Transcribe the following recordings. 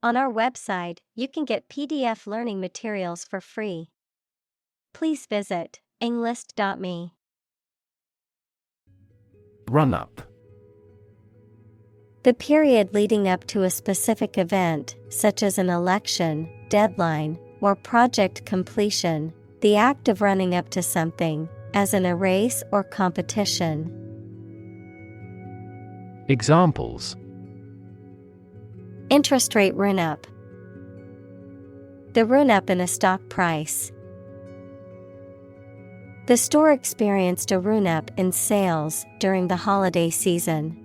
On our website, you can get PDF learning materials for free. Please visit englist.me. Run up. The period leading up to a specific event, such as an election, deadline, or project completion, the act of running up to something, as in a race or competition. Examples: Interest rate run-up. The run-up in a stock price. The store experienced a run-up in sales during the holiday season.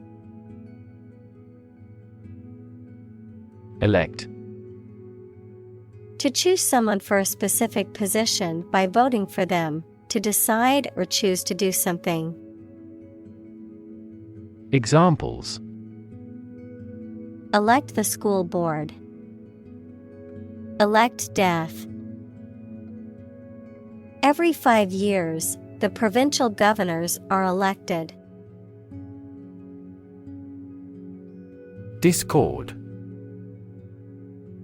Elect. To choose someone for a specific position by voting for them, to decide or choose to do something. Examples: Elect the school board. Elect death. Every 5 years, the provincial governors are elected. Discord.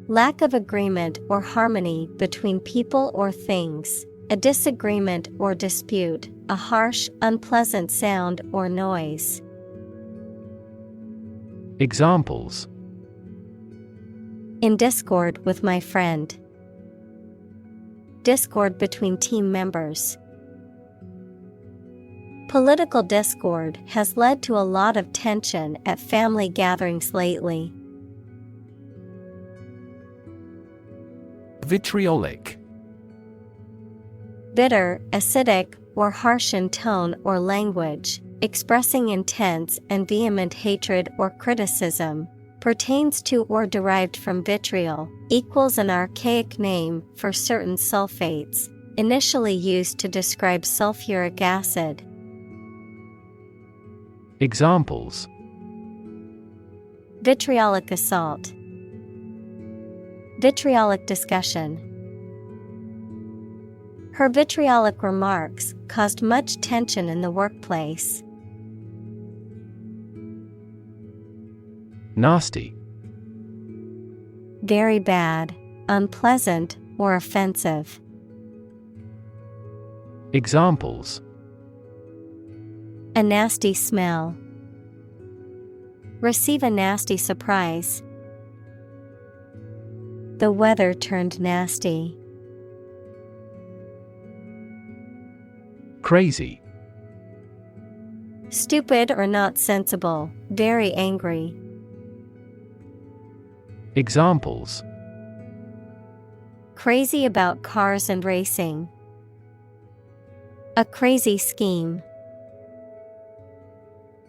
Lack of agreement or harmony between people or things, a disagreement or dispute, a harsh, unpleasant sound or noise. Examples: In discord with my friend. Discord between team members. Political discord has led to a lot of tension at family gatherings lately. Vitriolic. Bitter, acidic, or harsh in tone or language, expressing intense and vehement hatred or criticism, pertains to or derived from vitriol, equals an archaic name for certain sulfates, initially used to describe sulfuric acid. Examples: Vitriolic assault. Vitriolic discussion. Her vitriolic remarks caused much tension in the workplace. Nasty. Very bad, unpleasant, or offensive. Examples: A nasty smell. Receive a nasty surprise. The weather turned nasty. Crazy. Stupid or not sensible, very angry. Examples: Crazy about cars and racing. A crazy scheme.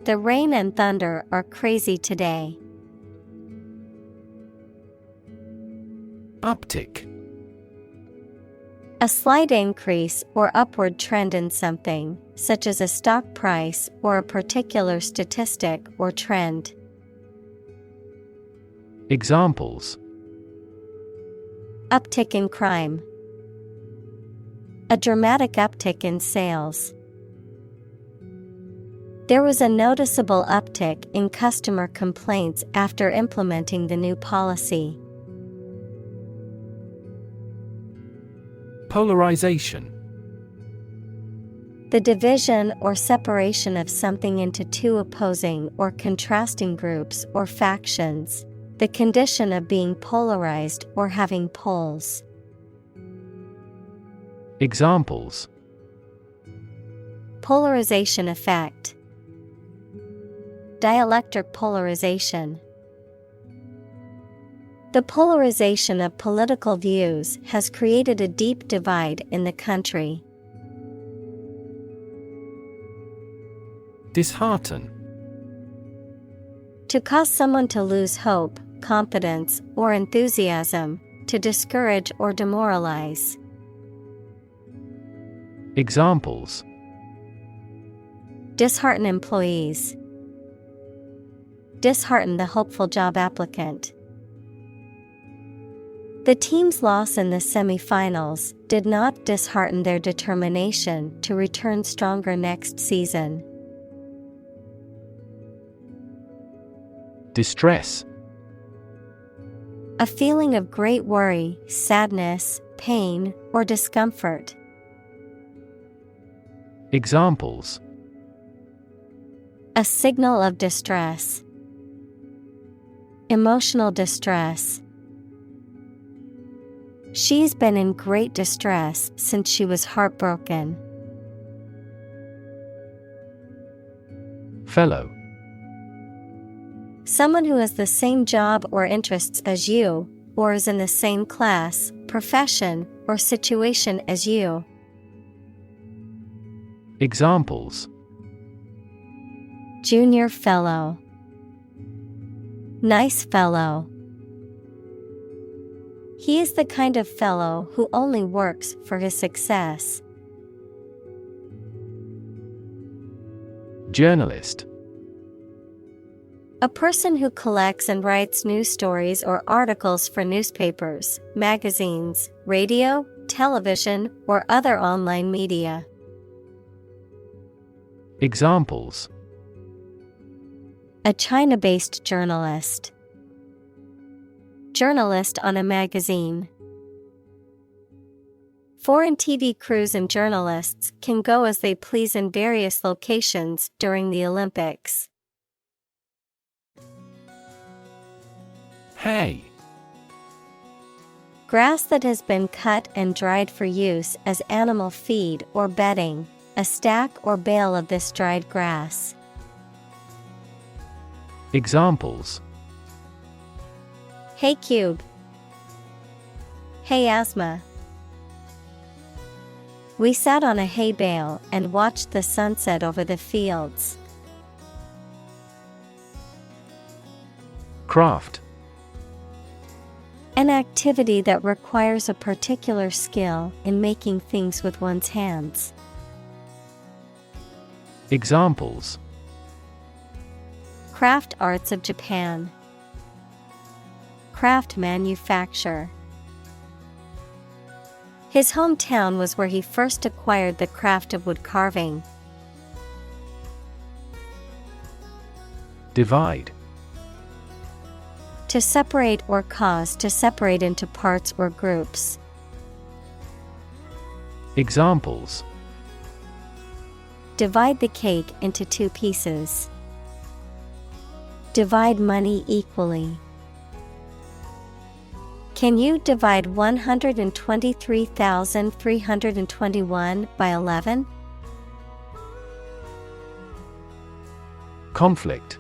The rain and thunder are crazy today. Uptick. A slight increase or upward trend in something, such as a stock price or a particular statistic or trend. Examples: Uptick in crime. A dramatic uptick in sales. There was a noticeable uptick in customer complaints after implementing the new policy. Polarization. The division or separation of something into two opposing or contrasting groups or factions. The condition of being polarized or having poles. Examples: Polarization effect. Dielectric polarization. The polarization of political views has created a deep divide in the country. Dishearten. To cause someone to lose hope, confidence, or enthusiasm, to discourage or demoralize. Examples: Dishearten employees. Dishearten the hopeful job applicant. The team's loss in the semifinals did not dishearten their determination to return stronger next season. Distress. A feeling of great worry, sadness, pain, or discomfort. Examples: A signal of distress. Emotional distress. She's been in great distress since she was heartbroken. Fellow. Someone who has the same job or interests as you, or is in the same class, profession, or situation as you. Examples: Junior fellow. Nice fellow. He is the kind of fellow who only works for his success. Journalist. A person who collects and writes news stories or articles for newspapers, magazines, radio, television, or other online media. Examples: A China-based journalist. Journalist on a magazine. Foreign TV crews and journalists can go as they please in various locations during the Olympics. Hay. Grass that has been cut and dried for use as animal feed or bedding, a stack or bale of this dried grass. Examples: Hay cube. Hay asthma. We sat on a hay bale and watched the sunset over the fields. Craft. An activity that requires a particular skill in making things with one's hands. Examples: Craft arts of Japan. Craft manufacture. His hometown was where he first acquired the craft of wood carving. Divide. To separate or cause to separate into parts or groups. Examples: Divide the cake into 2 pieces. Divide money equally. Can you divide 123,321 by 11? Conflict.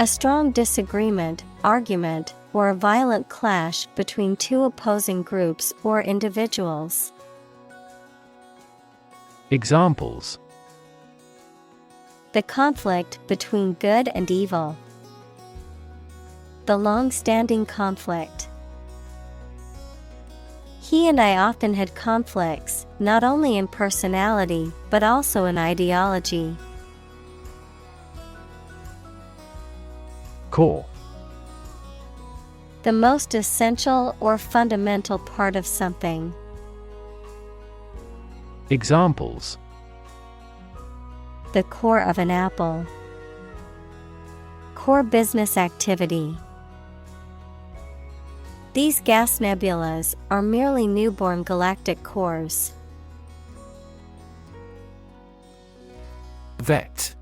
A strong disagreement, argument, or a violent clash between 2 opposing groups or individuals. Examples: The conflict between good and evil. The long-standing conflict. He and I often had conflicts, not only in personality, but also in ideology. Core. The most essential or fundamental part of something. Examples: The core of an apple. Core business activity. These gas nebulas are merely newborn galactic cores. Vet.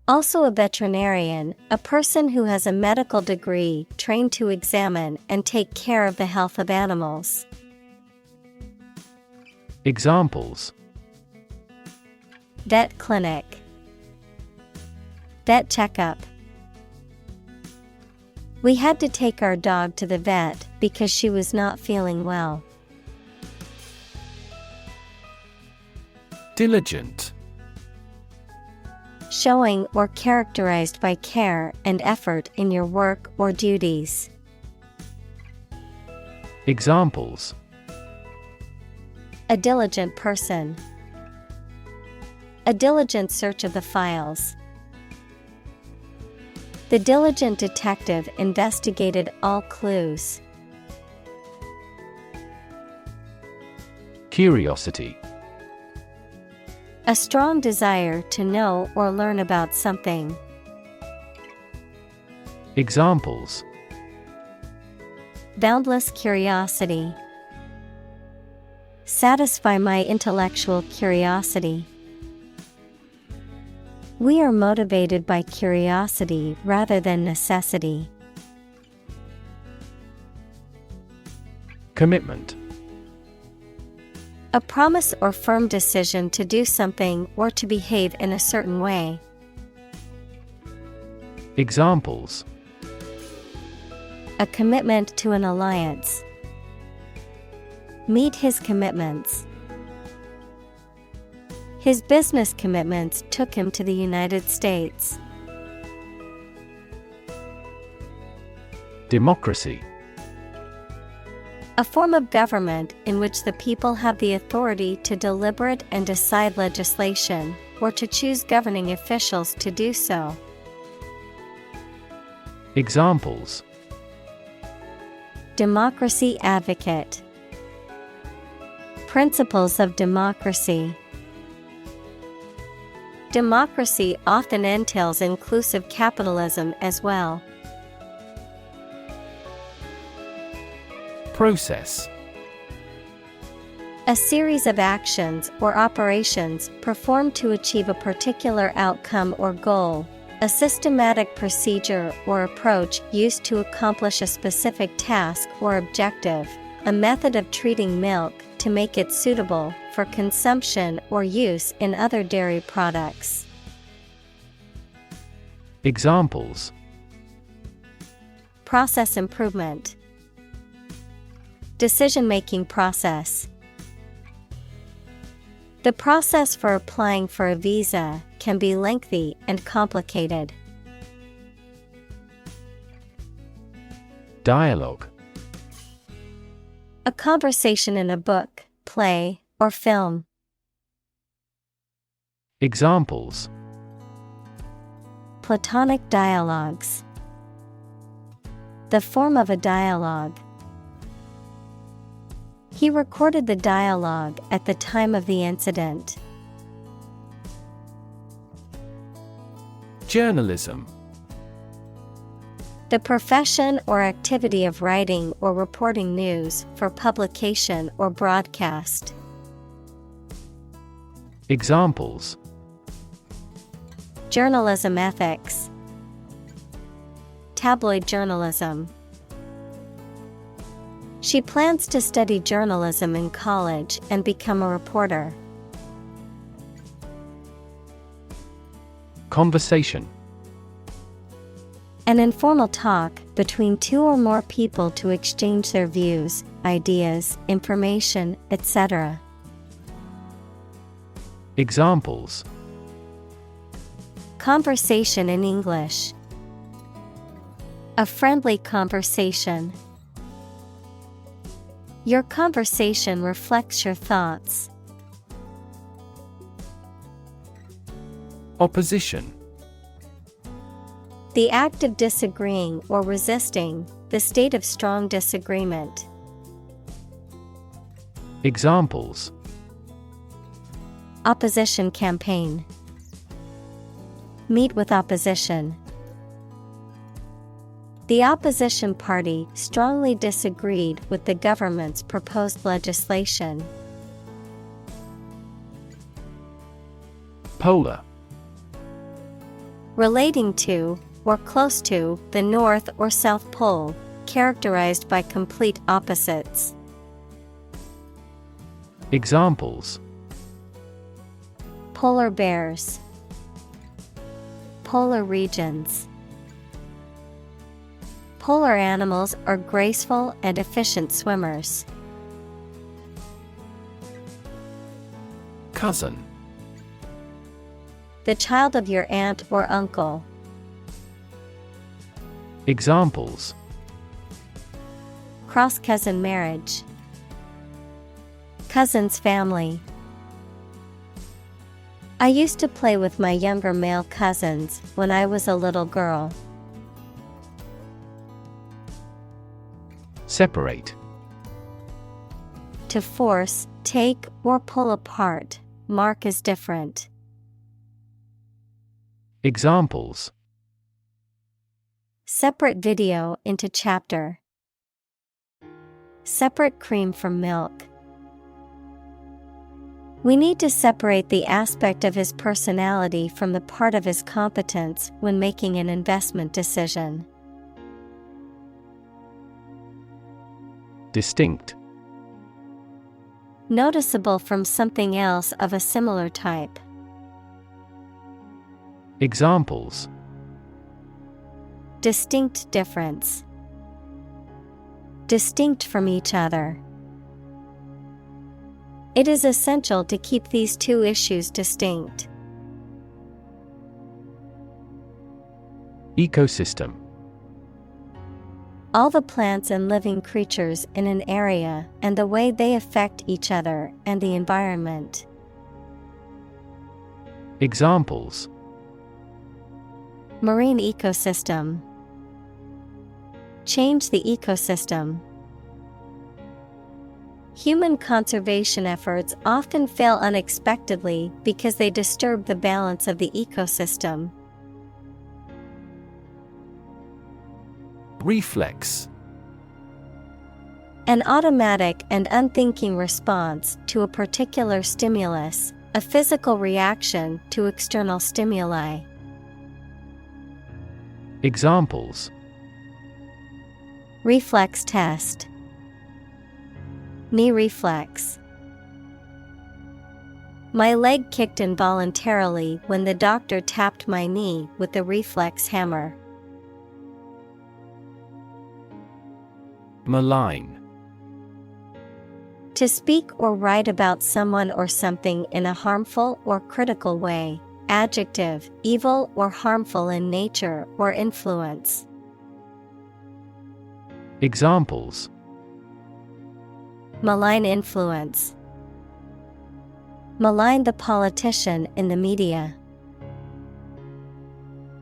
Also a veterinarian, a person who has a medical degree trained to examine and take care of the health of animals. Examples: Vet clinic. Vet checkup. We had to take our dog to the vet because she was not feeling well. Diligent. Showing or characterized by care and effort in your work or duties. Examples: A diligent person. A diligent search of the files. The diligent detective investigated all clues. Curiosity. A strong desire to know or learn about something. Examples: boundless curiosity. Satisfy my intellectual curiosity. We are motivated by curiosity rather than necessity. Commitment. A promise or firm decision to do something or to behave in a certain way. Examples: A commitment to an alliance. Meet his commitments. His business commitments took him to the United States. Democracy. A form of government in which the people have the authority to deliberate and decide legislation, or to choose governing officials to do so. Examples: Democracy advocate. Principles of democracy. Democracy often entails inclusive capitalism as well. Process. A series of actions or operations performed to achieve a particular outcome or goal. A systematic procedure or approach used to accomplish a specific task or objective. A method of treating milk to make it suitable for consumption or use in other dairy products. Examples: Process improvement. Decision-making process. The process for applying for a visa can be lengthy and complicated. Dialogue. A conversation in a book, play, or film. Examples: Platonic dialogues. The form of a dialogue. He recorded the dialogue at the time of the incident. Journalism. The profession or activity of writing or reporting news for publication or broadcast. Examples: Journalism ethics. Tabloid journalism. She plans to study journalism in college and become a reporter. Conversation. An informal talk between two or more people to exchange their views, ideas, information, etc. Examples: Conversation in English. A friendly conversation. Your conversation reflects your thoughts. Opposition. The act of disagreeing or resisting, the state of strong disagreement. Examples: Opposition campaign. Meet with opposition. The opposition party strongly disagreed with the government's proposed legislation. Polar. Relating to, or close to, the North or South Pole, characterized by complete opposites. Examples: Polar bears. Polar regions. Polar animals are graceful and efficient swimmers. Cousin. The child of your aunt or uncle. Examples: Cross-cousin marriage. Cousin's family. I used to play with my younger male cousins when I was a little girl. Separate. To force, take, or pull apart, mark as different. Examples: Separate video into chapter. Separate cream from milk. We need to separate the aspect of his personality from the part of his competence when making an investment decision. Distinct. Noticeable from something else of a similar type. Examples. Distinct difference. Distinct from each other. It is essential to keep these two issues distinct. Ecosystem. All the plants and living creatures in an area and the way they affect each other and the environment. Examples. Marine ecosystem. Change the ecosystem. Human conservation efforts often fail unexpectedly because they disturb the balance of the ecosystem. Reflex. An automatic and unthinking response to a particular stimulus, a physical reaction to external stimuli. Examples. Reflex test. Knee reflex. My leg kicked involuntarily when the doctor tapped my knee with the reflex hammer. Malign. To speak or write about someone or something in a harmful or critical way. Adjective, evil or harmful in nature or influence. Examples. Malign influence. Malign the politician in the media.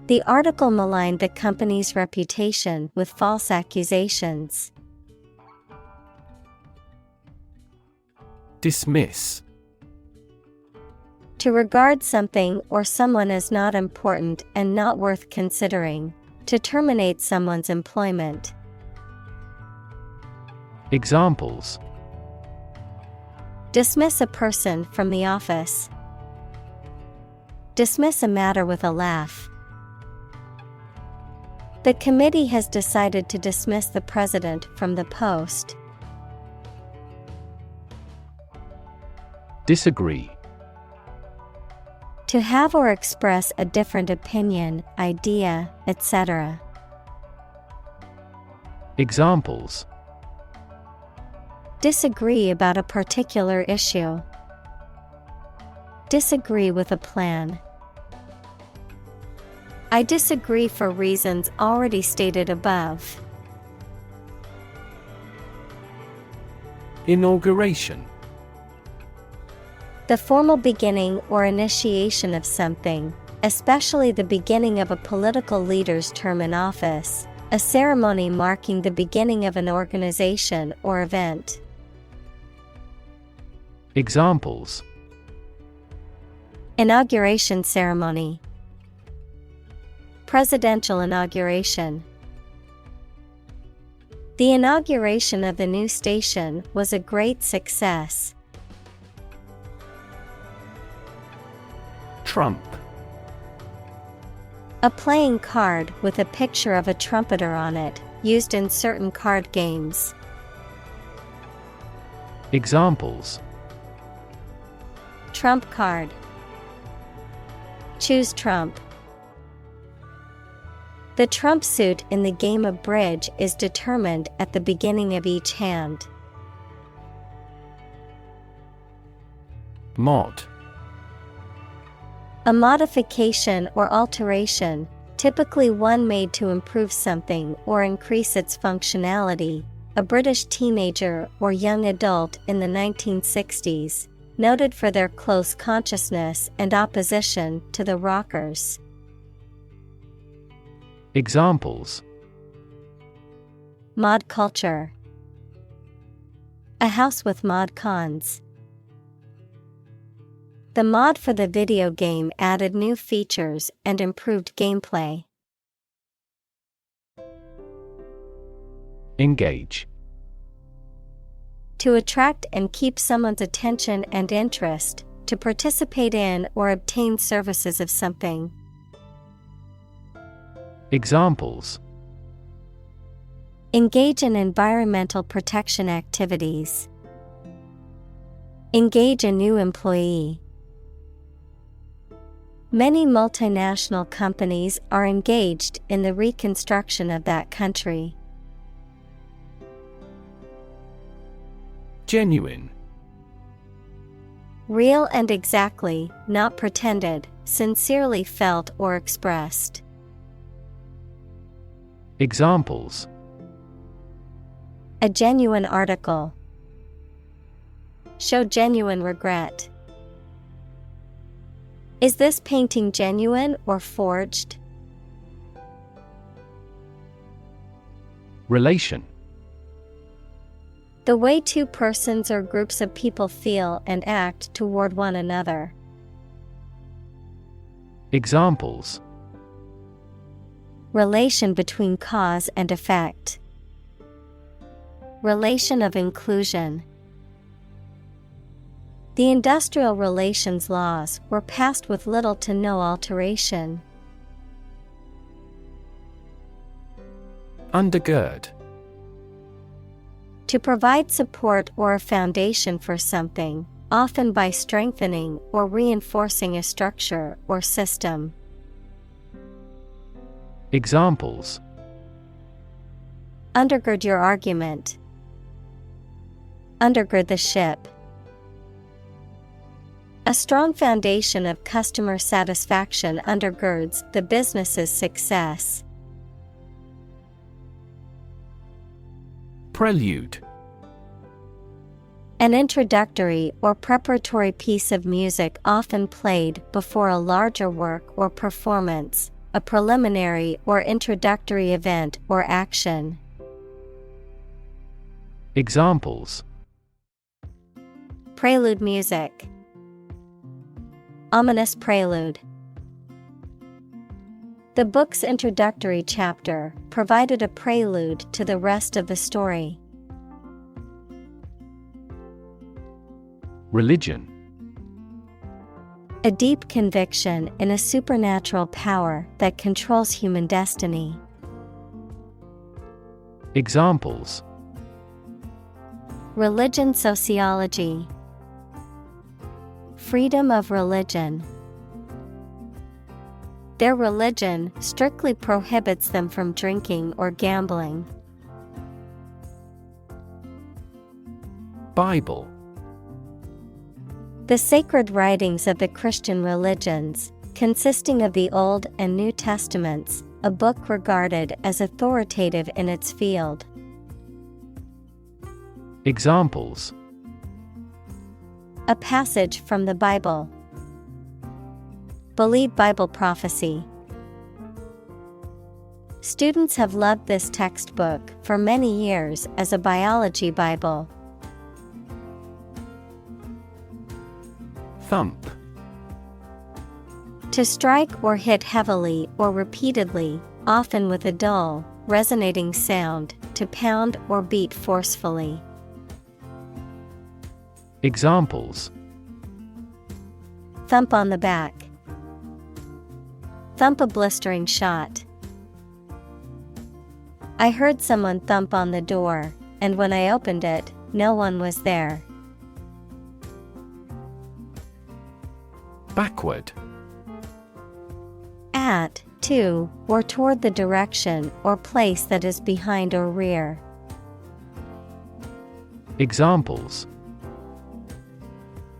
The article maligned the company's reputation with false accusations. Dismiss. To regard something or someone as not important and not worth considering. To terminate someone's employment. Examples. Dismiss a person from the office. Dismiss a matter with a laugh. The committee has decided to dismiss the president from the post. Disagree. To have or express a different opinion, idea, etc. Examples. Disagree about a particular issue. Disagree with a plan. I disagree for reasons already stated above. Inauguration. The formal beginning or initiation of something, especially the beginning of a political leader's term in office, a ceremony marking the beginning of an organization or event. Examples. Inauguration ceremony. Presidential inauguration. The inauguration of the new station was a great success. Trump. A playing card with a picture of a trumpeter on it, used in certain card games. Examples. Trump card. Choose Trump. The trump suit in the game of bridge is determined at the beginning of each hand. Mod. A modification or alteration, typically one made to improve something or increase its functionality. A British teenager or young adult in the 1960s, noted for their close consciousness and opposition to the rockers. Examples. Mod culture. A house with mod cons. The mod for the video game added new features and improved gameplay. Engage. To attract and keep someone's attention and interest, to participate in or obtain services of something. Examples: Engage in environmental protection activities. Engage a new employee. Many multinational companies are engaged in the reconstruction of that country. Genuine. Real and exactly, not pretended, sincerely felt or expressed. Examples: A genuine article. Show genuine regret. Is this painting genuine or forged? Relation. The way two persons or groups of people feel and act toward one another. Examples: Relation between cause and effect. Relation of inclusion. The industrial relations laws were passed with little to no alteration. Undergird. To provide support or a foundation for something, often by strengthening or reinforcing a structure or system. Examples: Undergird your argument. Undergird the ship. A strong foundation of customer satisfaction undergirds the business's success. Prelude. An introductory or preparatory piece of music often played before a larger work or performance, a preliminary or introductory event or action. Examples: Prelude music. Ominous prelude. The book's introductory chapter provided a prelude to the rest of the story. Religion. A deep conviction in a supernatural power that controls human destiny. Examples: Religion sociology. Freedom of religion. Their religion strictly prohibits them from drinking or gambling. Bible. The sacred writings of the Christian religions, consisting of the Old and New Testaments, a book regarded as authoritative in its field. Examples: A passage from the Bible. Believe Bible prophecy. Students have loved this textbook for many years as a biology Bible. Thump. To strike or hit heavily or repeatedly, often with a dull, resonating sound, to pound or beat forcefully. Examples: Thump on the back. Thump a blistering shot. I heard someone thump on the door, and when I opened it, no one was there. Backward. At, to, or toward the direction or place that is behind or rear. Examples: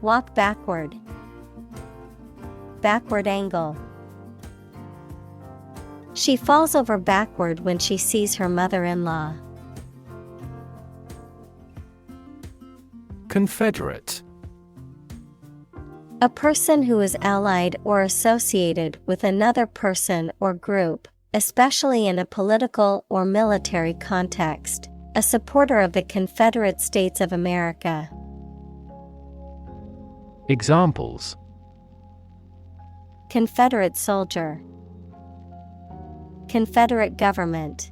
Walk backward. Backward angle. She falls over backward when she sees her mother-in-law. Confederate. A person who is allied or associated with another person or group, especially in a political or military context, a supporter of the Confederate States of America. Examples: Confederate soldier. Confederate government.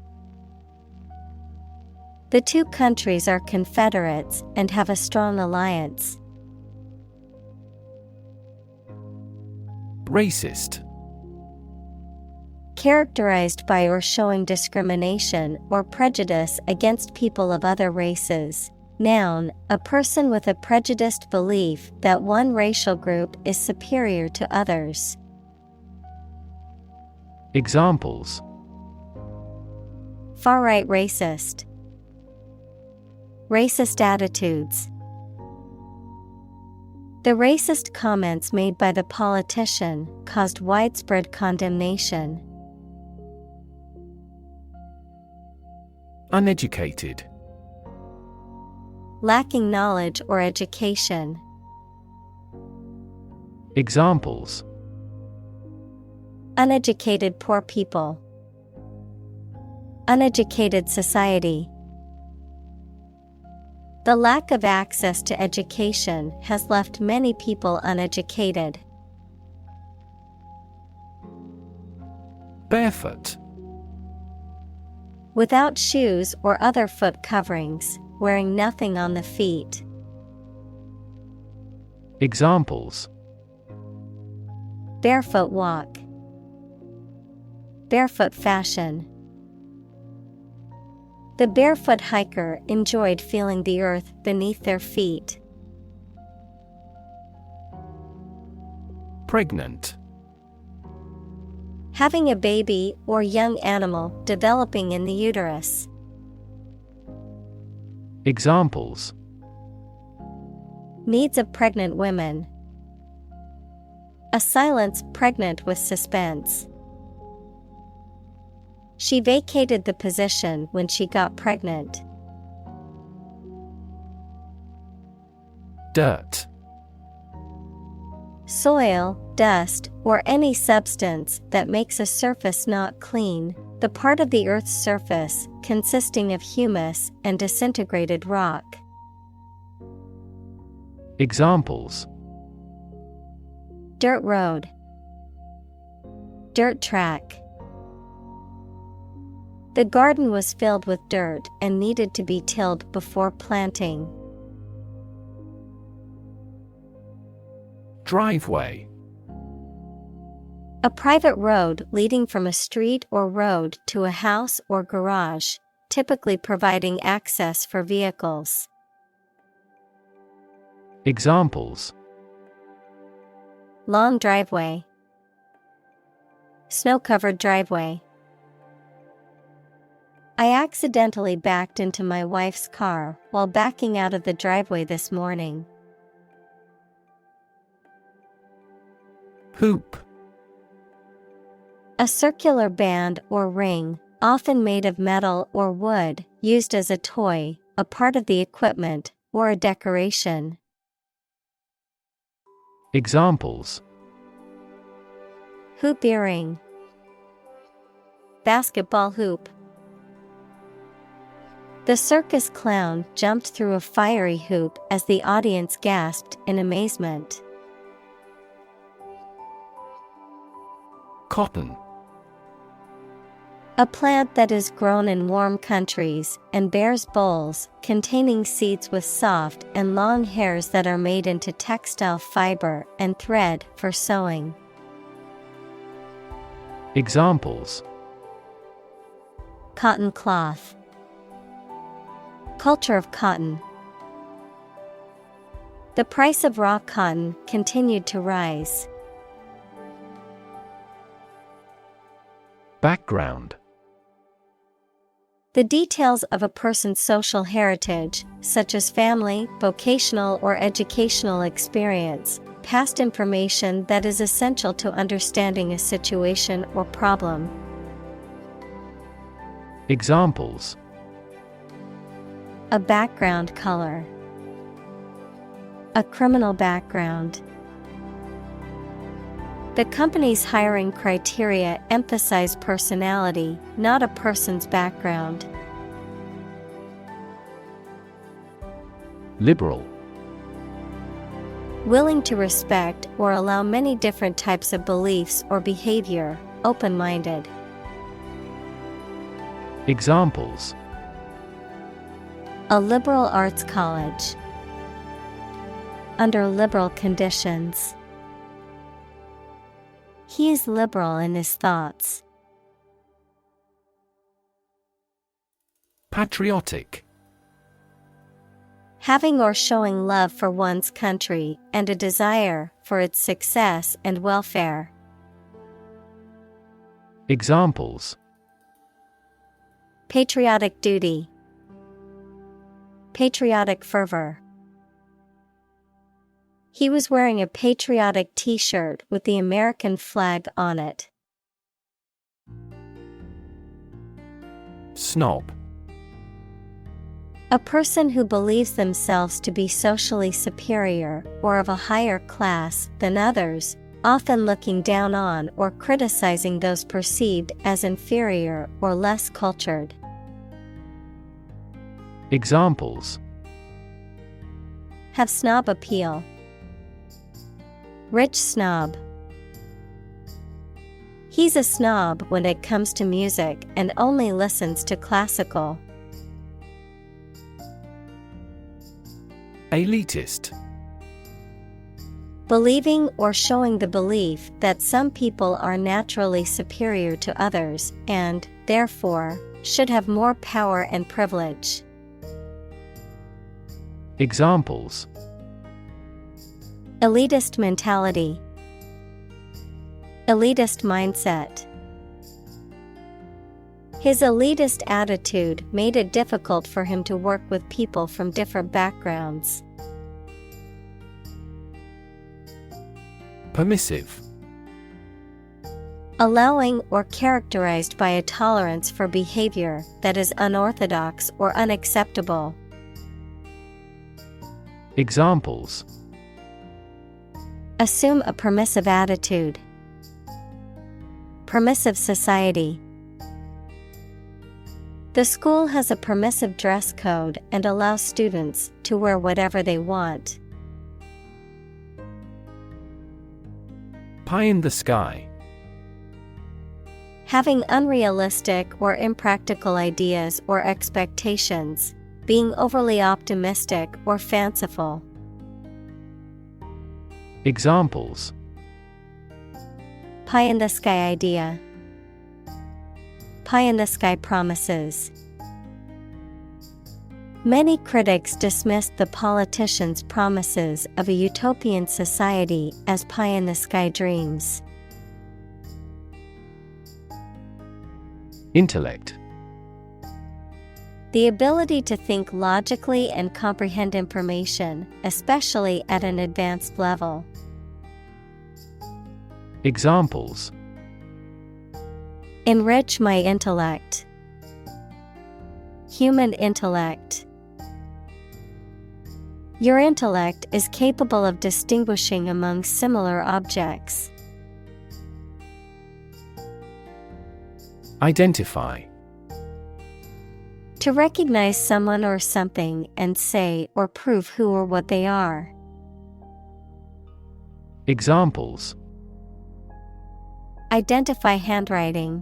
The two countries are confederates and have a strong alliance. Racist. Characterized by or showing discrimination or prejudice against people of other races. Noun, a person with a prejudiced belief that one racial group is superior to others. Examples: Far-right racist. Racist attitudes. The racist comments made by the politician caused widespread condemnation. Uneducated. Lacking knowledge or education. Examples: Uneducated poor people. Uneducated society. The lack of access to education has left many people uneducated. Barefoot. Without shoes or other foot coverings, wearing nothing on the feet. Examples: Barefoot walk. Barefoot fashion. The barefoot hiker enjoyed feeling the earth beneath their feet. Pregnant. Having a baby or young animal developing in the uterus. Examples: Needs of pregnant women. A silence pregnant with suspense. She vacated the position when she got pregnant. Dirt. Soil, dust, or any substance that makes a surface not clean, the part of the Earth's surface consisting of humus and disintegrated rock. Examples: Dirt road. Dirt track. The garden was filled with dirt and needed to be tilled before planting. Driveway. A private road leading from a street or road to a house or garage, typically providing access for vehicles. Examples: Long driveway. Snow-covered driveway. I accidentally backed into my wife's car while backing out of the driveway this morning. Hoop. A circular band or ring, often made of metal or wood, used as a toy, a part of the equipment, or a decoration. Examples: Hoop earring. Basketball hoop. The circus clown jumped through a fiery hoop as the audience gasped in amazement. Cotton. A plant that is grown in warm countries and bears bolls containing seeds with soft and long hairs that are made into textile fiber and thread for sewing. Examples: Cotton cloth. Culture of cotton. The price of raw cotton continued to rise. Background. The details of a person's social heritage, such as family, vocational or educational experience, past information that is essential to understanding a situation or problem. Examples: A background color. A criminal background. The company's hiring criteria emphasize personality, not a person's background. Liberal. Willing to respect or allow many different types of beliefs or behavior, open-minded. Examples: A liberal arts college. Under liberal conditions. He is liberal in his thoughts. Patriotic. Having or showing love for one's country and a desire for its success and welfare. Examples: Patriotic duty. Patriotic fervor. He was wearing a patriotic t-shirt with the American flag on it. Snob. A person who believes themselves to be socially superior or of a higher class than others, often looking down on or criticizing those perceived as inferior or less cultured. Examples: Have snob appeal. Rich snob. He's a snob when it comes to music and only listens to classical. Elitist. Believing or showing the belief that some people are naturally superior to others and, therefore, should have more power and privilege. Examples: Elitist mentality. Elitist mindset. His elitist attitude made it difficult for him to work with people from different backgrounds. Permissive. Allowing or characterized by a tolerance for behavior that is unorthodox or unacceptable. Examples: Assume a permissive attitude. Permissive society. The school has a permissive dress code and allows students to wear whatever they want. Pie in the sky. Having unrealistic or impractical ideas or expectations, being overly optimistic or fanciful. Examples: Pie in the sky idea. Pie in the sky promises. Many critics dismissed the politicians' promises of a utopian society as pie in the sky dreams. Intellect. The ability to think logically and comprehend information, especially at an advanced level. Examples: Enrich my intellect. Human intellect. Your intellect is capable of distinguishing among similar objects. Identify. To recognize someone or something and say or prove who or what they are. Examples: Identify handwriting.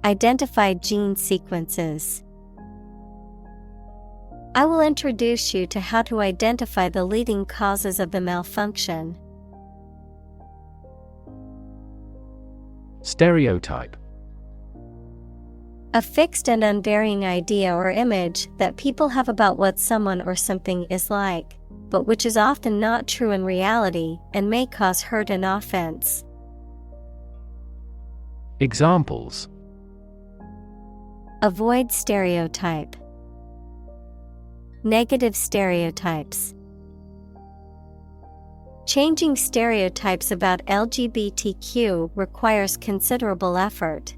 Identify gene sequences. I will introduce you to how to identify the leading causes of the malfunction. Stereotype. A fixed and unvarying idea or image that people have about what someone or something is like, but which is often not true in reality and may cause hurt and offense. Examples: Avoid stereotype. Negative stereotypes. Changing stereotypes about LGBTQ requires considerable effort.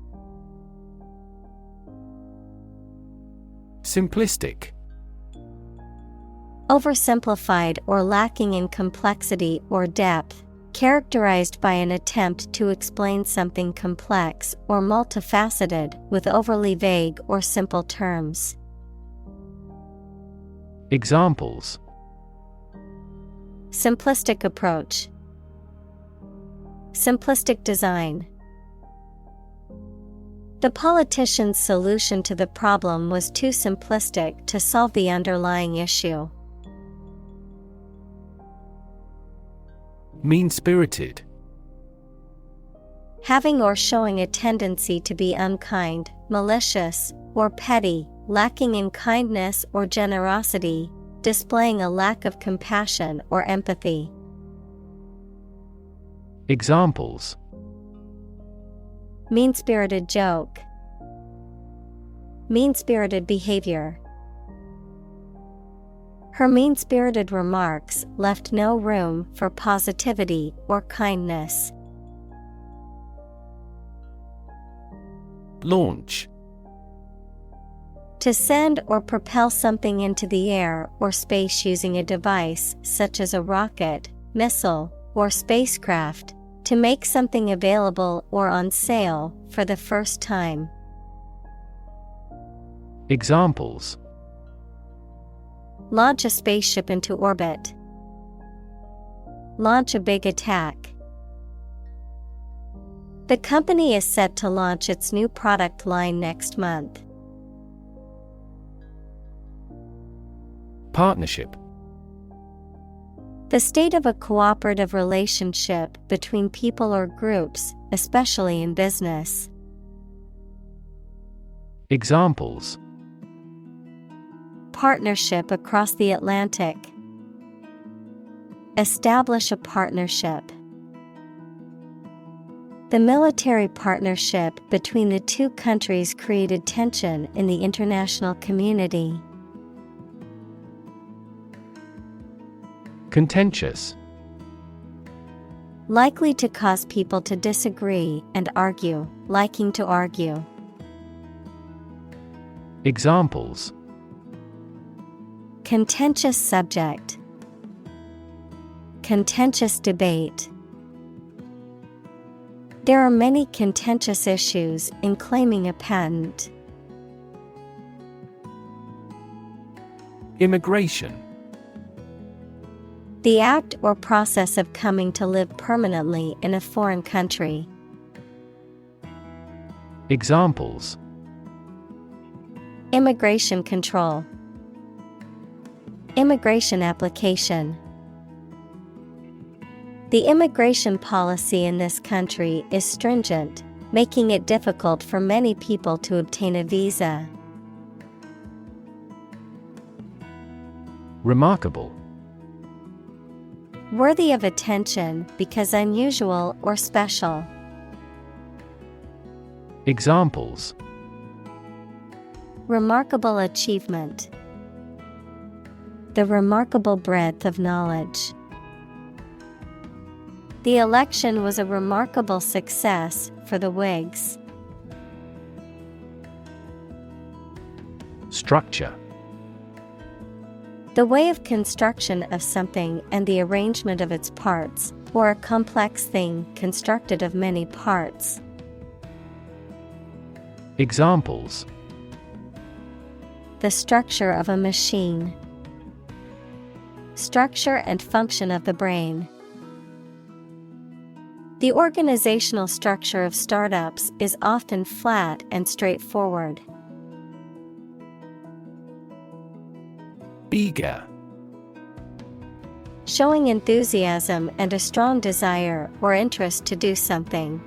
Simplistic. Oversimplified or lacking in complexity or depth, characterized by an attempt to explain something complex or multifaceted with overly vague or simple terms. Examples: Simplistic approach. Simplistic design. The politician's solution to the problem was too simplistic to solve the underlying issue. Mean-spirited. Having or showing a tendency to be unkind, malicious, or petty, lacking in kindness or generosity, displaying a lack of compassion or empathy. Examples: Mean-spirited joke. Mean-spirited behavior. Her mean-spirited remarks left no room for positivity or kindness. Launch. To send or propel something into the air or space using a device such as a rocket, missile, or spacecraft, to make something available or on sale for the first time. Examples: Launch a spaceship into orbit. Launch a big attack. The company is set to launch its new product line next month. Partnership. The state of a cooperative relationship between people or groups, especially in business. Examples: Partnership across the Atlantic. Establish a partnership. The military partnership between the two countries created tension in the international community. Contentious. Likely to cause people to disagree and argue, liking to argue. Examples: Contentious subject. Contentious debate. There are many contentious issues in claiming a patent. Immigration. The act or process of coming to live permanently in a foreign country. Examples: Immigration control. Immigration application. The immigration policy in this country is stringent, making it difficult for many people to obtain a visa. Remarkable. Worthy of attention because unusual or special. Examples: Remarkable achievement. The remarkable breadth of knowledge. The election was a remarkable success for the Whigs. Structure. The way of construction of something and the arrangement of its parts, or a complex thing constructed of many parts. Examples: The structure of a machine. Structure and function of the brain. The organizational structure of startups is often flat and straightforward. Eager. Showing enthusiasm and a strong desire or interest to do something.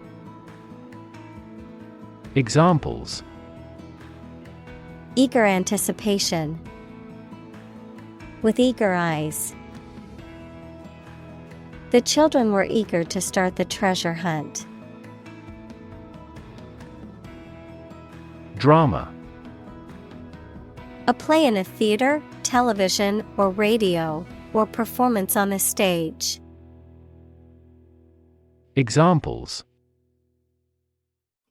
Examples: Eager anticipation. With eager eyes. The children were eager to start the treasure hunt. Drama. A play in a theater, television, or radio, or performance on a stage. Examples: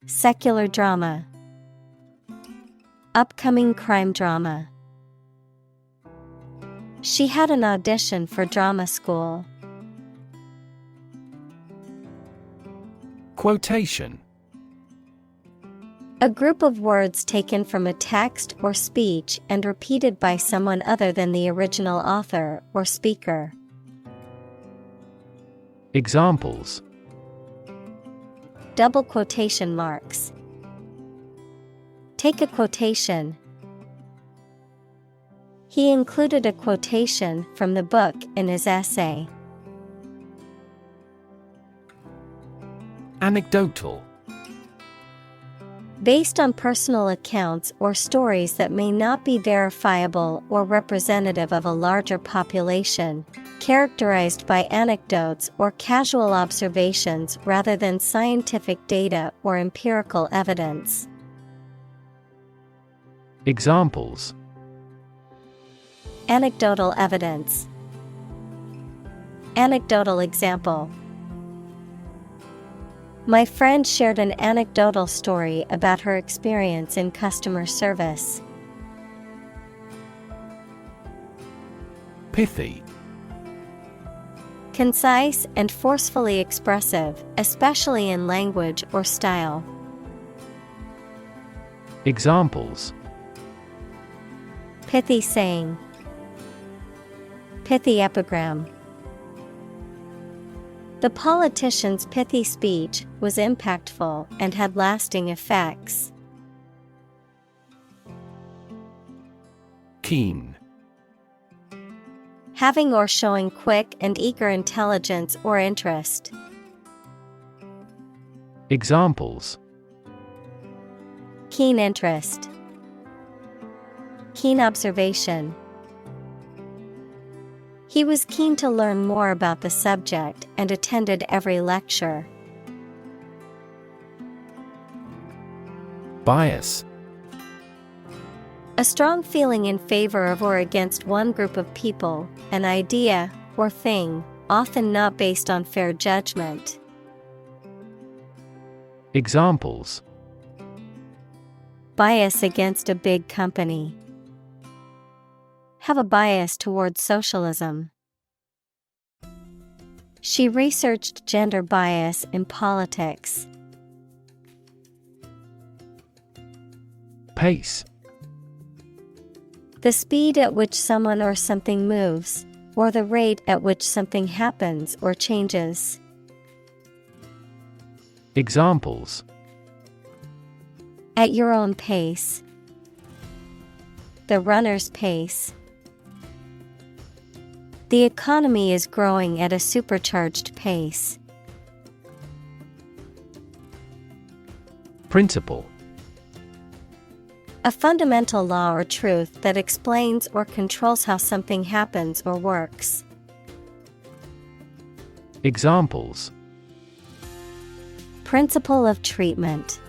Secular drama. Upcoming crime drama. She had an audition for drama school. Quotation. A group of words taken from a text or speech and repeated by someone other than the original author or speaker. Examples: Double quotation marks. Take a quotation. He included a quotation from the book in his essay. Anecdotal. Based on personal accounts or stories that may not be verifiable or representative of a larger population, characterized by anecdotes or casual observations rather than scientific data or empirical evidence. Examples: Anecdotal evidence. Anecdotal example. My friend shared an anecdotal story about her experience in customer service. Pithy. Concise and forcefully expressive, especially in language or style. Examples: Pithy saying. Pithy epigram. The politician's pithy speech was impactful and had lasting effects. Keen. Having or showing quick and eager intelligence or interest. Examples: Keen interest. Keen observation. He was keen to learn more about the subject and attended every lecture. Bias. A strong feeling in favor of or against one group of people, an idea, or thing, often not based on fair judgment. Examples: Bias against a big company. Have a bias towards socialism. She researched gender bias in politics. Pace. The speed at which someone or something moves, or the rate at which something happens or changes. Examples: At your own pace. The runner's pace. The economy is growing at a supercharged pace. Principle. A fundamental law or truth that explains or controls how something happens or works. Examples: Principle of treatment.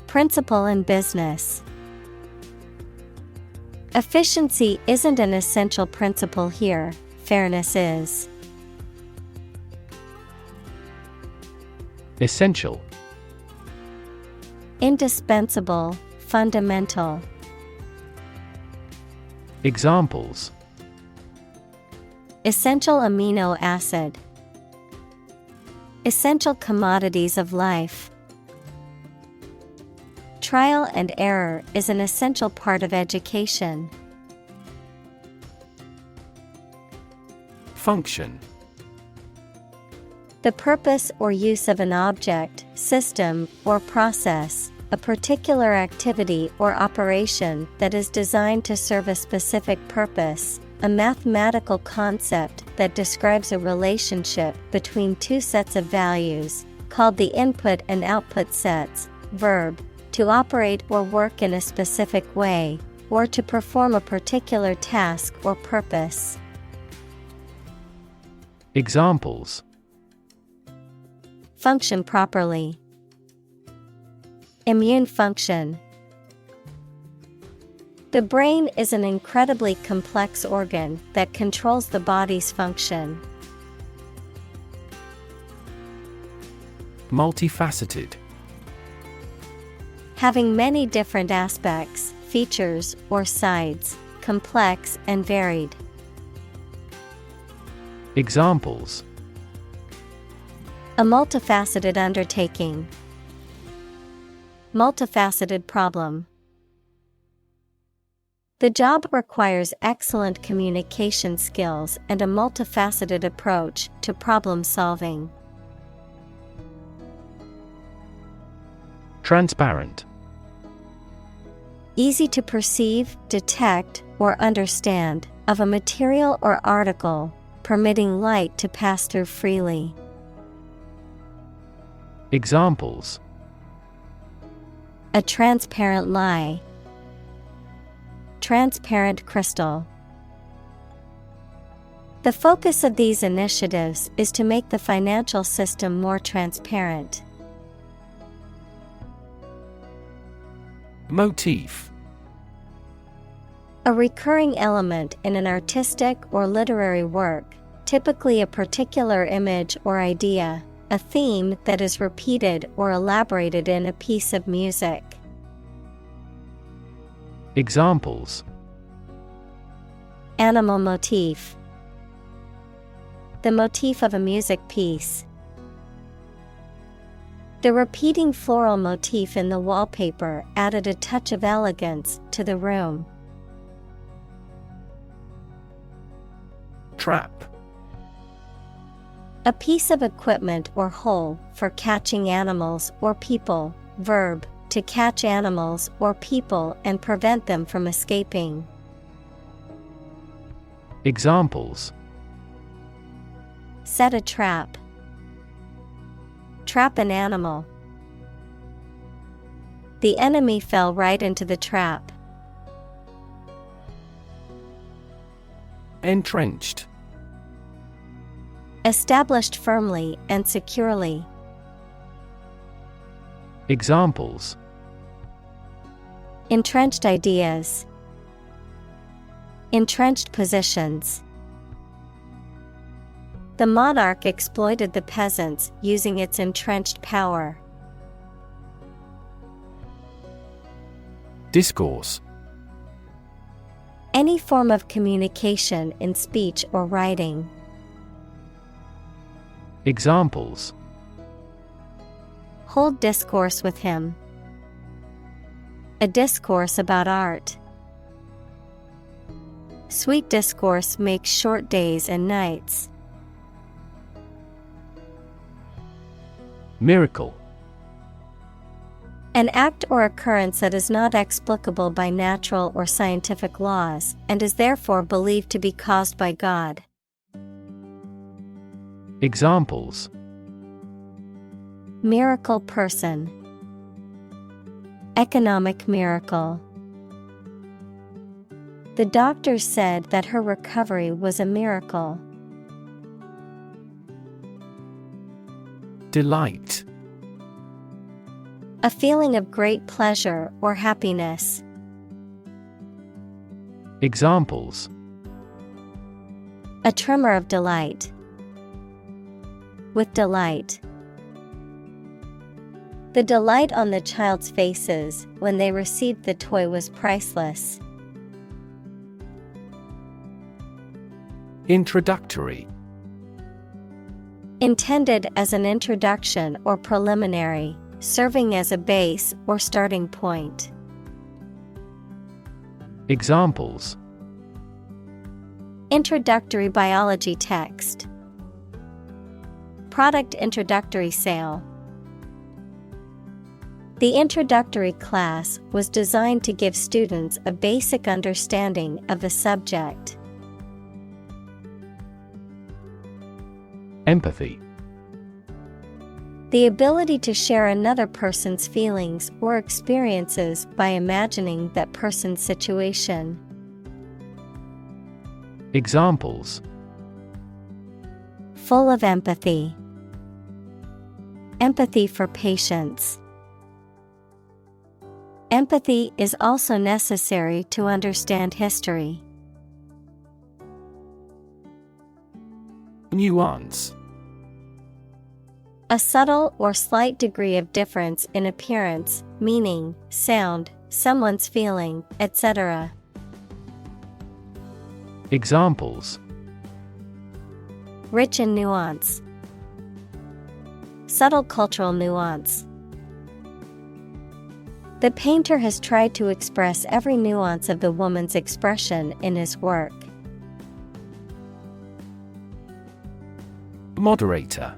Principle in business. Efficiency isn't an essential principle here, fairness is. Essential. Indispensable, fundamental. Examples: Essential amino acid. Essential commodities of life. Trial and error is an essential part of education. Function. The purpose or use of an object, system, or process, a particular activity or operation that is designed to serve a specific purpose, a mathematical concept that describes a relationship between two sets of values, called the input and output sets. Verb, to operate or work in a specific way, or to perform a particular task or purpose. Examples: Function properly. Immune function. The brain is an incredibly complex organ that controls the body's function. Multifaceted. Having many different aspects, features, or sides, complex and varied. Examples: A multifaceted undertaking. Multifaceted problem. The job requires excellent communication skills and a multifaceted approach to problem solving. Transparent. Easy to perceive, detect, or understand, of a material or article, permitting light to pass through freely. Examples: A transparent lie. Transparent crystal. The focus of these initiatives is to make the financial system more transparent. Motif. A recurring element in an artistic or literary work, typically a particular image or idea, a theme that is repeated or elaborated in a piece of music. Examples: Animal motif. The motif of a music piece. The repeating floral motif in the wallpaper added a touch of elegance to the room. Trap. A piece of equipment or hole for catching animals or people. Verb, to catch animals or people and prevent them from escaping. Examples: Set a trap. Trap an animal. The enemy fell right into the trap. Entrenched. Established firmly and securely. Examples: Entrenched ideas. Entrenched positions. The monarch exploited the peasants using its entrenched power. Discourse. Any form of communication in speech or writing. Examples: Hold discourse with him. A discourse about art. Sweet discourse makes short days and nights. Miracle. An act or occurrence that is not explicable by natural or scientific laws, and is therefore believed to be caused by God. Examples: Miracle person. Economic miracle. The doctors said that her recovery was a miracle. Delight. A feeling of great pleasure or happiness. Examples: A tremor of delight. With delight. The delight on the child's faces when they received the toy was priceless. Introductory. Intended as an introduction or preliminary, serving as a base or starting point. Examples: Introductory biology text. Product introductory sale. The introductory class was designed to give students a basic understanding of the subject. Empathy. The ability to share another person's feelings or experiences by imagining that person's situation. Examples: Full of empathy. Empathy for patients. Empathy is also necessary to understand history. Nuance. A subtle or slight degree of difference in appearance, meaning, sound, someone's feeling, etc. Examples: Rich in nuance. Subtle cultural nuance. The painter has tried to express every nuance of the woman's expression in his work. Moderator.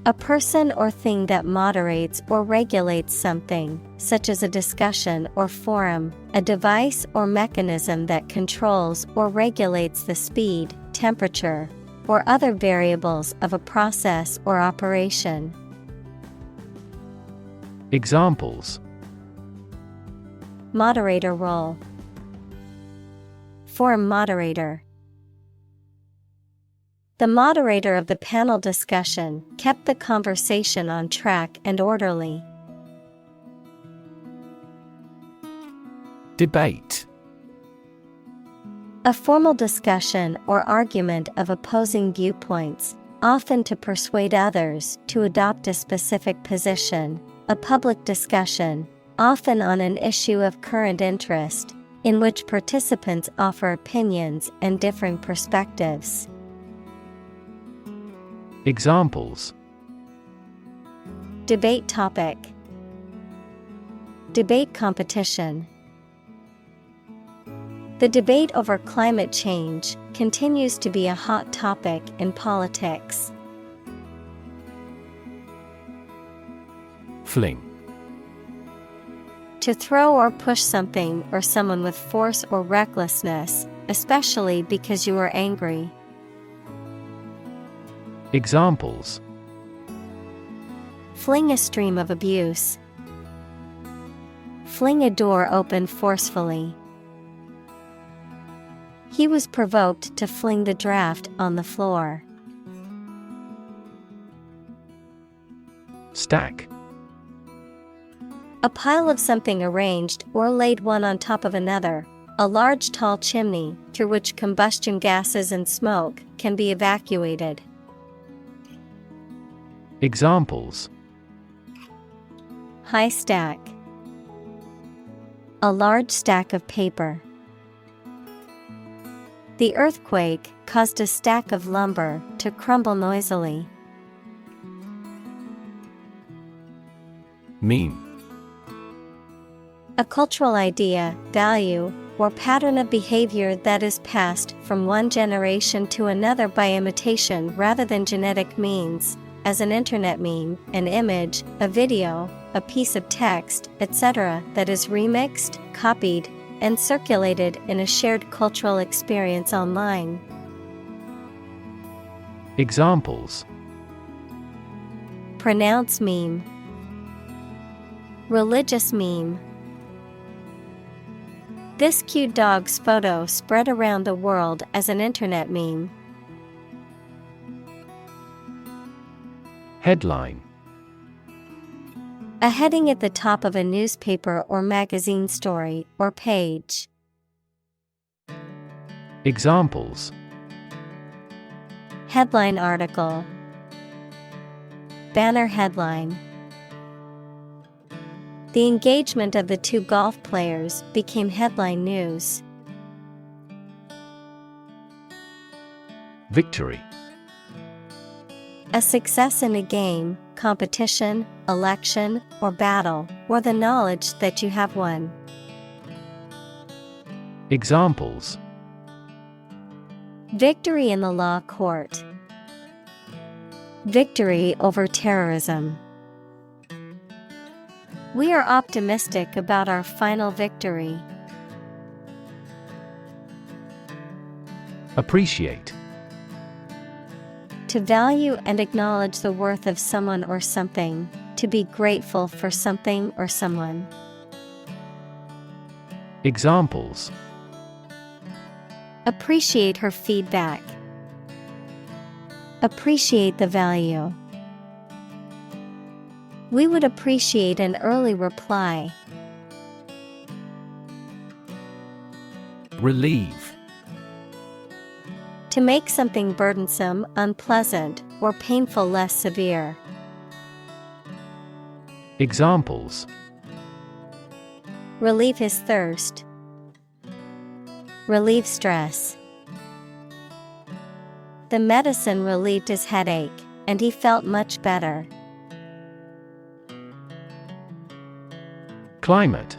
A person or thing that moderates or regulates something, such as a discussion or forum, a device or mechanism that controls or regulates the speed, temperature, or other variables of a process or operation. Examples: Moderator role. Forum moderator. The moderator of the panel discussion kept the conversation on track and orderly. Debate. A formal discussion or argument of opposing viewpoints, often to persuade others to adopt a specific position. A public discussion, often on an issue of current interest, in which participants offer opinions and differing perspectives. Examples: Debate topic. Debate competition. The debate over climate change continues to be a hot topic in politics. Fling. To throw or push something or someone with force or recklessness, especially because you are angry. Examples: Fling a stream of abuse. Fling a door open forcefully. He was provoked to fling the draft on the floor. Stack. A pile of something arranged or laid one on top of another. A large tall chimney through which combustion gases and smoke can be evacuated. Examples: High stack. A large stack of paper. The earthquake caused a stack of lumber to crumble noisily. Meme. A cultural idea, value, or pattern of behavior that is passed from one generation to another by imitation rather than genetic means, as an internet meme, an image, a video, a piece of text, etc., that is remixed, copied, and circulated in a shared cultural experience online. Examples: Pronounce meme. Religious meme. This cute dog's photo spread around the world as an internet meme. Headline. A heading at the top of a newspaper or magazine story or page. Examples: Headline article. Banner headline. The engagement of the two golf players became headline news. Victory. A success in a game, competition, election, or battle, or the knowledge that you have won. Examples: Victory in the law court. Victory over terrorism. We are optimistic about our final victory. Appreciate. To value and acknowledge the worth of someone or something, to be grateful for something or someone. Examples: Appreciate her feedback. Appreciate the value. We would appreciate an early reply. Relieve. To make something burdensome, unpleasant, or painful less severe. Examples: Relieve his thirst. Relieve stress. The medicine relieved his headache, and he felt much better. Climate.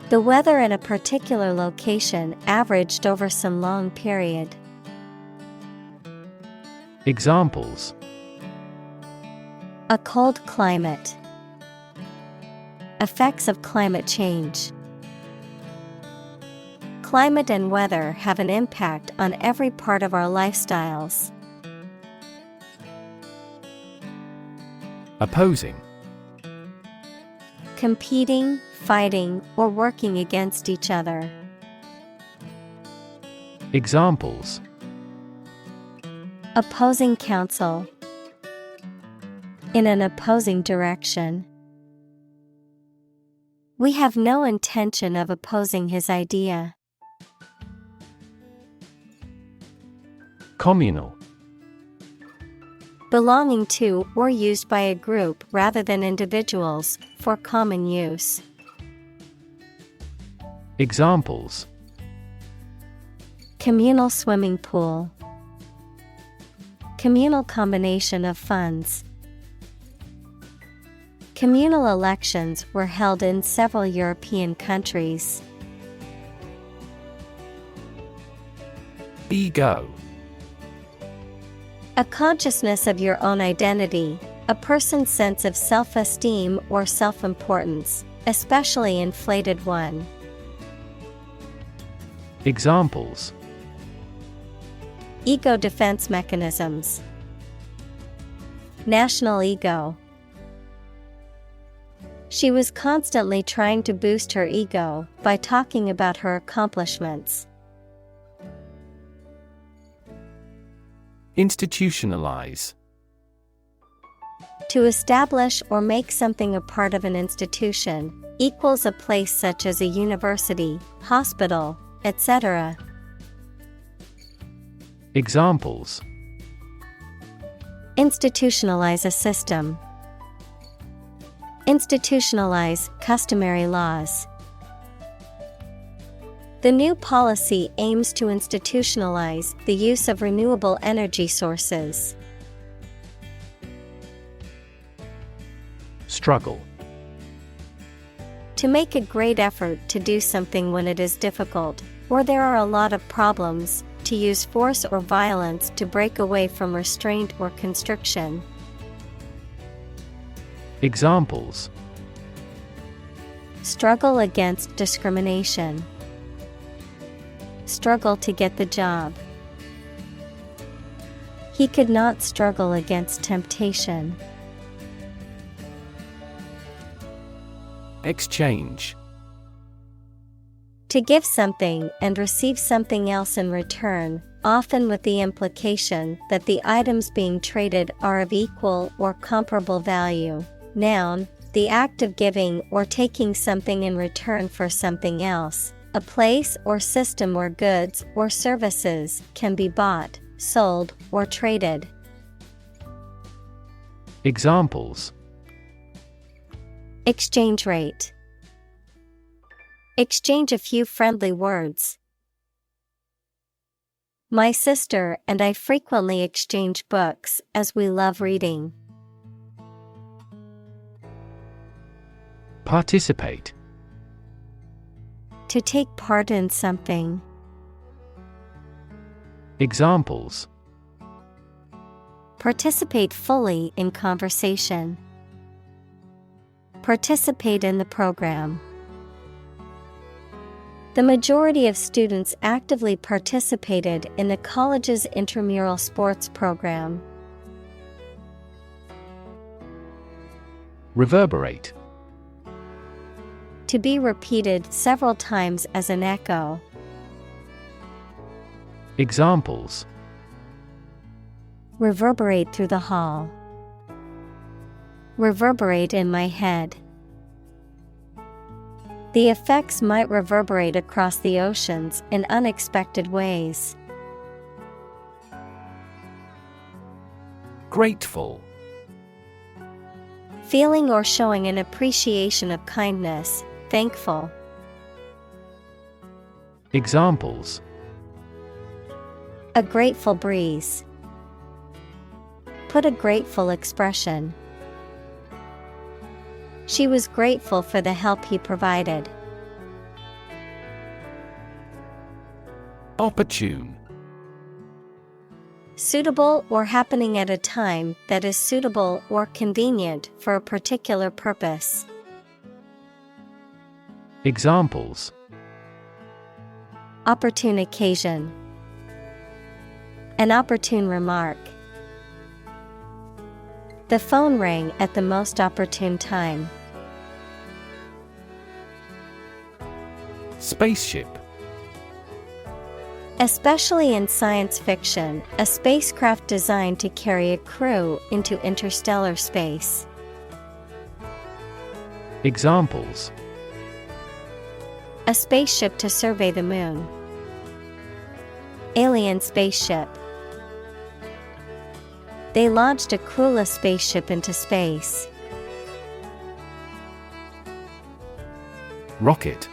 The weather in a particular location averaged over some long period. Examples: A cold climate. Effects of climate change. Climate and weather have an impact on every part of our lifestyles. Opposing. Competing, fighting, or working against each other. Examples. Opposing counsel. In an opposing direction. We have no intention of opposing his idea. Communal. Belonging to or used by a group rather than individuals, for common use. Examples. Communal swimming pool. Communal combination of funds. Communal elections were held in several European countries. Ego. A consciousness of your own identity, a person's sense of self-esteem or self-importance, especially inflated one. Examples. Ego defense mechanisms. National ego. She was constantly trying to boost her ego by talking about her accomplishments. Institutionalize. To establish or make something a part of an institution, equals a place such as a university, hospital, etc. Examples. Institutionalize a system. Institutionalize customary laws. The new policy aims to institutionalize the use of renewable energy sources. Struggle. To make a great effort to do something when it is difficult, or there are a lot of problems, to use force or violence to break away from restraint or constriction. Examples. Struggle against discrimination. Struggle to get the job. He could not struggle against temptation. Exchange. To give something and receive something else in return, often with the implication that the items being traded are of equal or comparable value. Noun, the act of giving or taking something in return for something else. A place or system where goods or services can be bought, sold, or traded. Examples. Exchange rate. Exchange a few friendly words. My sister and I frequently exchange books as we love reading. Participate. To take part in something. Examples. Participate fully in conversation. Participate in the program. The majority of students actively participated in the college's intramural sports program. Reverberate. To be repeated several times as an echo. Examples. Reverberate through the hall. Reverberate in my head. The effects might reverberate across the oceans in unexpected ways. Grateful. Feeling or showing an appreciation of kindness, thankful. Examples. A grateful breeze. Put a grateful expression. She was grateful for the help he provided. Opportune. Suitable or happening at a time that is suitable or convenient for a particular purpose. Examples: Opportune occasion. An opportune remark. The phone rang at the most opportune time. Spaceship. Especially in science fiction, a spacecraft designed to carry a crew into interstellar space. Examples: A spaceship to survey the moon. Alien spaceship. They launched a crewless spaceship into space. Rocket.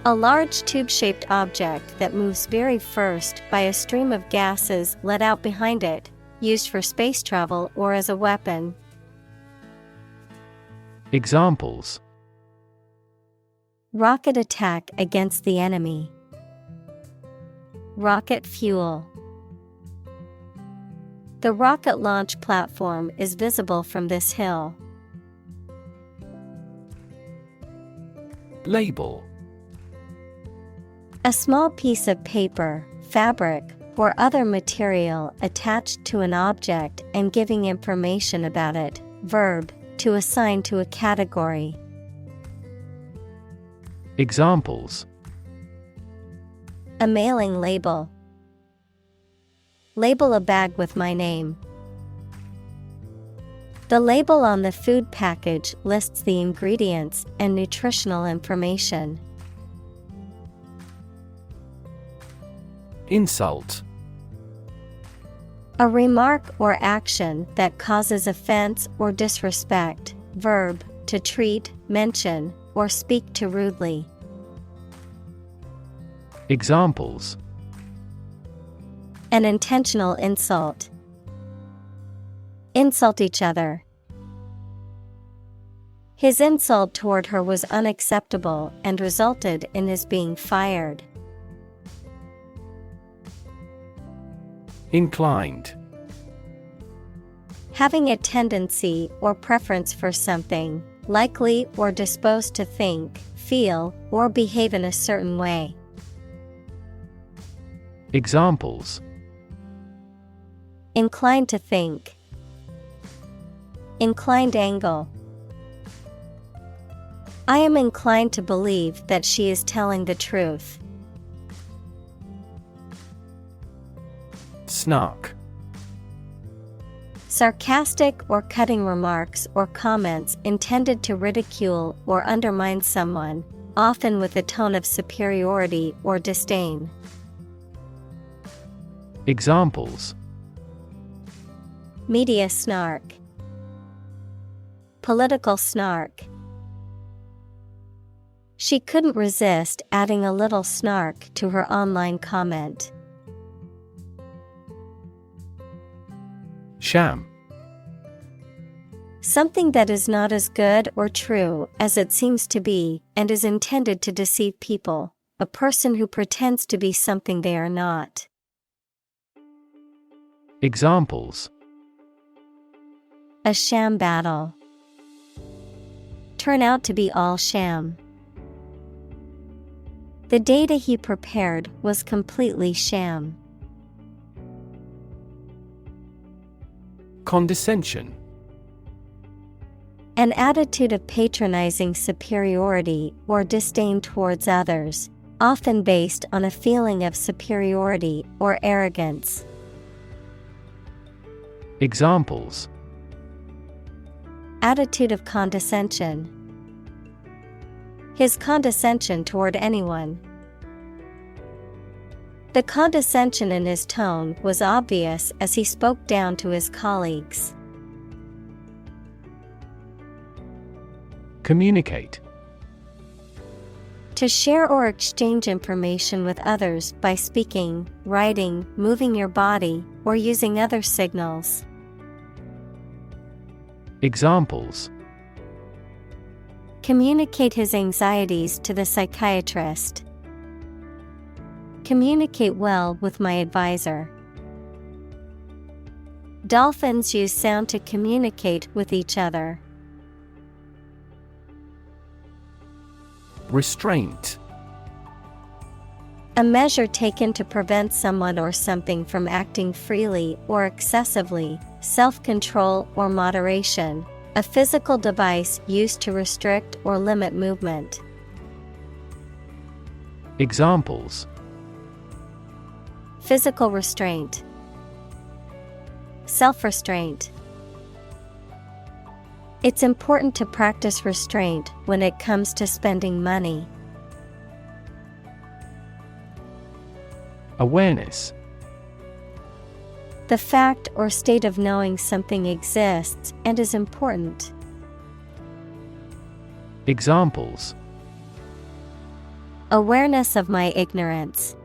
A large tube-shaped object that moves very first by a stream of gases let out behind it, used for space travel or as a weapon. Examples: Rocket attack against the enemy. Rocket fuel. The rocket launch platform is visible from this hill. Label. A small piece of paper, fabric, or other material attached to an object and giving information about it. Verb, to assign to a category. Examples: A mailing label. Label a bag with my name. The label on the food package lists the ingredients and nutritional information. Insult. A remark or action that causes offense or disrespect. Verb, to treat, mention, or speak to rudely. Examples: An intentional insult. Insult each other. His insult toward her was unacceptable and resulted in his being fired. Inclined. Having a tendency or preference for something, likely or disposed to think, feel, or behave in a certain way. Examples: Inclined to think. Inclined angle. I am inclined to believe that she is telling the truth. Snark. Sarcastic or cutting remarks or comments intended to ridicule or undermine someone, often with a tone of superiority or disdain. Examples: Media snark. Political snark. She couldn't resist adding a little snark to her online comment. Sham. Something that is not as good or true as it seems to be and is intended to deceive people, a person who pretends to be something they are not. Examples: A sham battle. Turn out to be all sham. The data he prepared was completely sham. Condescension. An attitude of patronizing superiority or disdain towards others, often based on a feeling of superiority or arrogance. Examples: Attitude of condescension. His condescension toward anyone. The condescension in his tone was obvious as he spoke down to his colleagues. Communicate. To share or exchange information with others by speaking, writing, moving your body, or using other signals. Examples: Communicate his anxieties to the psychiatrist. Communicate well with my advisor. Dolphins use sound to communicate with each other. Restraint. A measure taken to prevent someone or something from acting freely or excessively, self-control or moderation, a physical device used to restrict or limit movement. Examples: Physical restraint, self-restraint. It's important to practice restraint when it comes to spending money. Awareness. The fact or state of knowing something exists and is important. Examples: Awareness of my ignorance.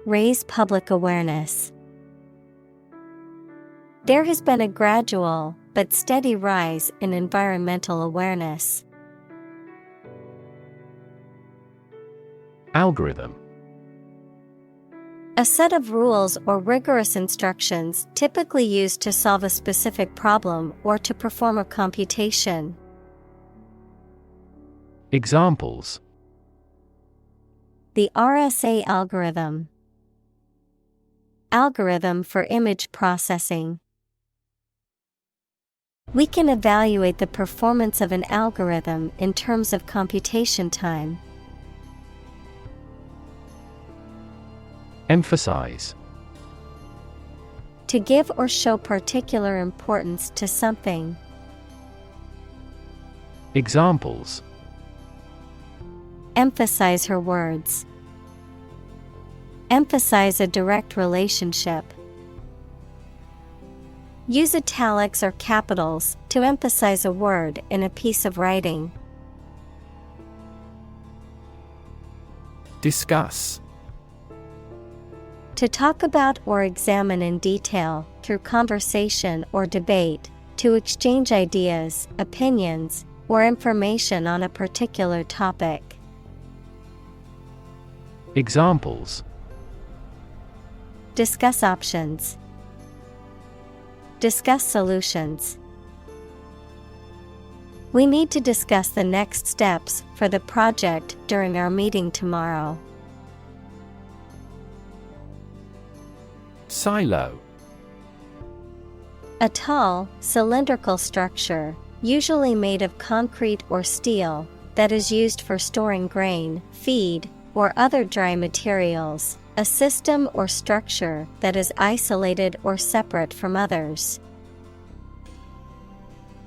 Raise public awareness. There has been a gradual but steady rise in environmental awareness. Algorithm. A set of rules or rigorous instructions typically used to solve a specific problem or to perform a computation. Examples: The RSA algorithm. Algorithm for image processing. We can evaluate the performance of an algorithm in terms of computation time. Emphasize. To give or show particular importance to something. Examples: Emphasize her words. Emphasize a direct relationship. Use italics or capitals to emphasize a word in a piece of writing. Discuss. To talk about or examine in detail, through conversation or debate, to exchange ideas, opinions, or information on a particular topic. Examples: Discuss options. Discuss solutions. We need to discuss the next steps for the project during our meeting tomorrow. Silo. A tall, cylindrical structure, usually made of concrete or steel, that is used for storing grain, feed, or other dry materials, a system or structure that is isolated or separate from others.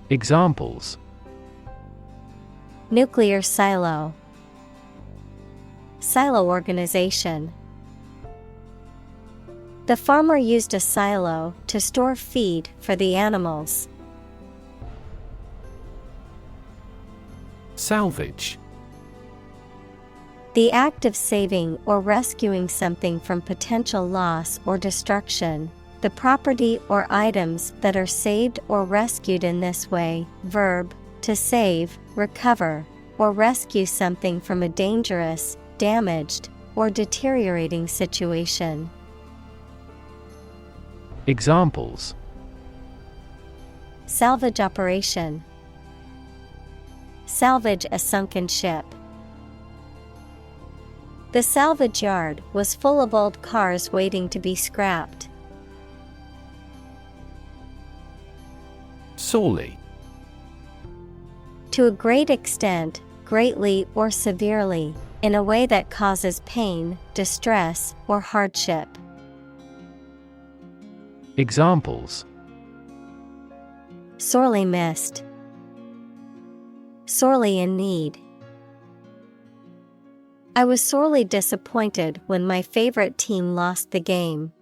Examples: Nuclear silo. Silo organization. The farmer used a silo to store feed for the animals. Salvage. The act of saving or rescuing something from potential loss or destruction, the property or items that are saved or rescued in this way. Verb, to save, recover, or rescue something from a dangerous, damaged, or deteriorating situation. Examples: Salvage operation. Salvage a sunken ship. The salvage yard was full of old cars waiting to be scrapped. Sorely. To a great extent, greatly or severely, in a way that causes pain, distress, or hardship. Examples: Sorely missed. Sorely in need. I was sorely disappointed when my favorite team lost the game.